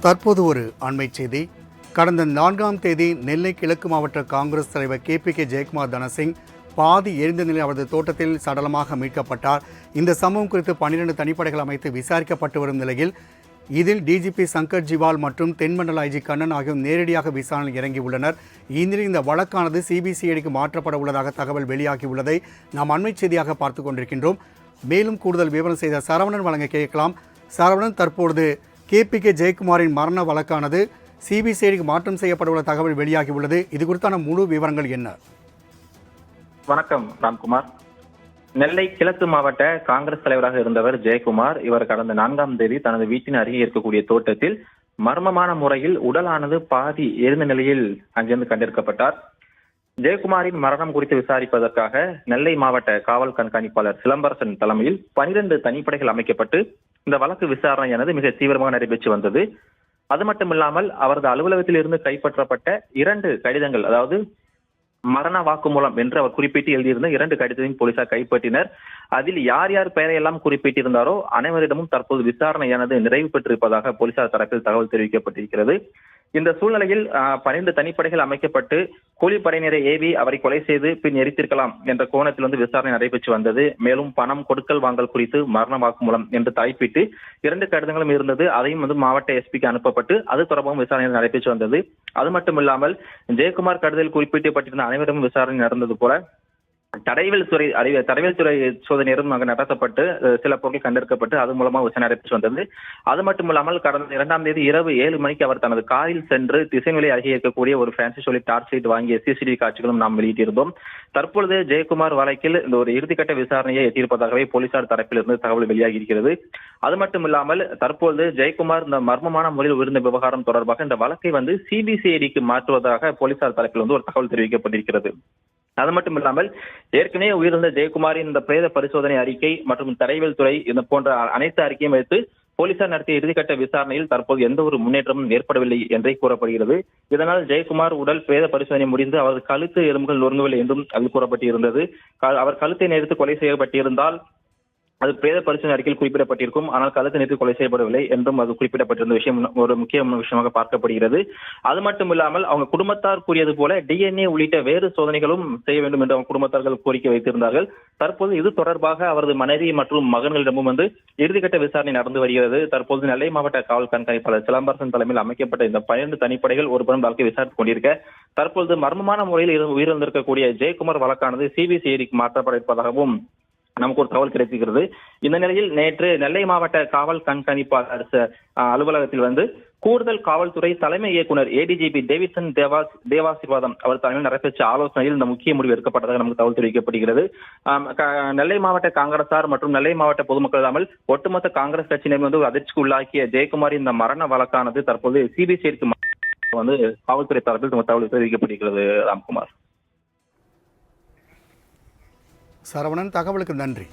தற்போது ஒரு அண்மை செய்தி. கடந்த 4ஆம் தேதி நெல்லை கிழக்கு மாவட்ட காங்கிரஸ் தலைவர் KPK ஜெயக்குமார் தனசிங் பாதி எரிந்த நிலையில் அவரது தோட்டத்தில் சடலமாக மீட்கப்பட்டார். இந்த சம்பவம் குறித்து 12 தனிப்படைகள் அமைத்து விசாரிக்கப்பட்டு வரும் நிலையில் இதில் DGP சங்கர் ஜிவால் மற்றும் தென்மண்டல IG கண்ணன் ஆகியோர் நேரடியாக விசாரணையில் இறங்கியுள்ளனர். இந்நிலையில் இந்த வழக்கானது CBCIDக்கு மாற்றப்பட உள்ளதாக தகவல் வெளியாகியுள்ளதை நாம் அண்மை செய்தியாக பார்த்து கொண்டிருக்கின்றோம். மேலும் கூடுதல் விவரம் செய்த சரவணன் வழங்க கேட்கலாம். சரவணன், தற்பொழுது KPK ஜெயக்குமாரின் மரண வழக்கானது CBCIDக்கு மாற்றம் செய்யப்பட்டுள்ள தகவல் வெளியாகியுள்ளது. இது குறித்தான முழு விவரங்கள் என்ன? வணக்கம் ராம்குமார். நெல்லை கிழக்கு மாவட்ட காங்கிரஸ் தலைவராக இருந்தவர் ஜெயக்குமார். இவர் கடந்த 4ஆம் தேதி தனது வீட்டின் அருகே இருக்கக்கூடிய தோட்டத்தில் மர்மமான முறையில் உடலானது பாதி எரிந்த நிலையில் அங்கிருந்து கண்டெடுக்கப்பட்டார். ஜெயக்குமாரின் மரணம் குறித்து விசாரிப்பதற்காக நெல்லை மாவட்ட காவல் கண்காணிப்பாளர் சிலம்பரசன் தலைமையில் 12 தனிப்படைகள் அமைக்கப்பட்டு இந்த வழக்கு விசாரணையானது மிக தீவிரமாக நடைபெற்று வந்தது. அது மட்டுமில்லாமல் அவரது அலுவலகத்தில் இருந்து கைப்பற்றப்பட்ட 2 கடிதங்கள், அதாவது மரண வாக்குமூலம் என்று அவர் குறிப்பிட்டு எழுதியிருந்த 2 கடிதத்தையும் போலீசார் கைப்பற்றினர். அதில் யார் யார் பெயரையெல்லாம் குறிப்பிட்டிருந்தாரோ அனைவரிடமும் தற்போது விசாரணையானது நிறைவு பெற்றிருப்பதாக போலீசார் தரப்பில் தகவல் தெரிவிக்கப்பட்டிருக்கிறது. இந்த சூழ்நிலையில் 12 தனிப்படைகள் அமைக்கப்பட்டு கூலிப்படையினரை ஏவி அவரை கொலை செய்து பின் எரித்திருக்கலாம் என்ற கோணத்தில் விசாரணை நடைபெற்று வந்தது. மேலும் பணம் கொடுக்கல் வாங்கல் குறித்து மரண வாக்குமூலம் என்று தலைப்பிட்டு 2 கடிதங்களும் இருந்தது. அதையும் மாவட்ட SPக்கு அனுப்பப்பட்டு அது தொடர்பாகவும் விசாரணை நடைபெற்று வந்தது. அது மட்டுமில்லாமல் ஜெயக்குமார் கடிதத்தில் குறிப்பிட்டப்பட்டிருந்த அனைவரும் விசாரணை நடந்தது போல தடயவியல் துறை சோதனையும் அங்கு நடத்தப்பட்டு சில பொருட்கள் கண்டெடுக்கப்பட்டு அது மூலமாக விசாரணை நடைபெற்று வந்தது. அது மட்டுமில்லாமல் கடந்த 2ஆம் தேதி இரவு 7 மணிக்கு அவர் தனது காரில் சென்று திசைநிலை அருகே இருக்கக்கூடிய ஒரு ஃபேன்சி ஷோவில் டார்ச் லைட் வாங்கிய CCTV காட்சிகளும் நாம் வெளியிட்டிருந்தோம். தற்பொழுது ஜெயக்குமார் வழக்கில் இந்த ஒரு இறுதிக்கட்ட விசாரணையை எட்டியிருப்பதாகவே போலீசார் தரப்பிலிருந்து தகவல் வெளியாகி இருக்கிறது. அது மட்டுமில்லாமல் தற்போது ஜெயக்குமார் இந்த மர்மமான முறையில் உயிர்ந்த விவகாரம் தொடர்பாக இந்த வழக்கை CBCIDக்கு மாற்றுவதாக போலீசார் தரப்பில் ஒரு தகவல் தெரிவிக்கப்பட்டிருக்கிறது. அது மட்டும் இல்லாமல் ஏற்கனவே உயிரிழந்த ஜெயக்குமாரின் இந்த பிரேத பரிசோதனை அறிக்கை மற்றும் தடயவியல் துறை இது போன்ற அனைத்து அறிக்கையும் வைத்து போலீசார் நடத்திய இறுதிக்கட்ட விசாரணையில் தற்போது எந்த ஒரு முன்னேற்றமும் ஏற்படவில்லை என்றே கூறப்படுகிறது. இதனால் ஜெயக்குமார் உடல் பிரேத பரிசோதனை முடிந்து அவரது கழுத்து எலும்புகள் நொறுங்கவில்லை என்றும் அது கூறப்பட்டிருந்தது. அவர் கழுத்தை நேர்த்து கொலை செய்யப்பட்டிருந்தால் அது பிரேத பரிசோதனை அறிக்கையில் குறிப்பிடப்பட்டிருக்கும். ஆனால் கழுத்தை நேர்த்து கொலை செய்யப்படவில்லை என்றும் அது குறிப்பிடப்பட்டிருந்த விஷயம் ஒரு முக்கிய விஷயமாக பார்க்கப்படுகிறது. அது மட்டும் இல்லாமல் அவங்க குடும்பத்தார் கூறியது போல DNA உள்ளிட்ட வேறு சோதனைகளும் செய்ய வேண்டும் என்று அவங்க குடும்பத்தார்கள் கோரிக்கை வைத்திருந்தார்கள். தற்போது இது தொடர்பாக அவரது மனைவி மற்றும் மகன்களிடமும் இறுதிக்கட்ட விசாரணை நடந்து வருகிறது. தற்போது நெல்லை மாவட்ட காவல் கண்காணிப்பாளர் சிலம்பரசன் தலைமையில் அமைக்கப்பட்ட இந்த 12 தனிப்படைகள் ஒரு புறம் வழக்கை விசாரித்துக் கொண்டிருக்க, தற்போது மர்மமான முறையில் உயிரிழந்திருக்கக்கூடிய ஜெயக்குமார் வழக்கானது CBCIDக்கு மாற்றப்பட இருப்பதாகவும் நமக்கு ஒரு தகவல் கிடைத்திருக்கிறது. இந்த நிலையில் நேற்று நெல்லை மாவட்ட காவல் கண்காணிப்பாளர் அலுவலகத்தில் கூடுதல் காவல்துறை தலைமை இயக்குனர் ADGP டேவிட்சன் தேவாசிர்வாதம் அவர் தலைமையில் நடைபெற்ற ஆலோசனையில் இந்த முக்கிய முடிவு எடுக்கப்பட்டதாக நமக்கு தகவல் தெரிவிக்கப்படுகிறது. நெல்லை மாவட்ட காங்கிரசார் மற்றும் நெல்லை மாவட்ட பொதுமக்கள் இல்லாமல் ஒட்டுமொத்த காங்கிரஸ் கட்சியினர் அதிர்ச்சிக்கு உள்ளாக்கிய ஜெயக்குமாரின் இந்த மரண வழக்கானது தற்போது CBCIDக்கு காவல்துறை தரப்பில் தகவல் தெரிவிக்கப்படுகிறது. ராம்குமார். சரவணன், தகவலுக்கு நன்றி.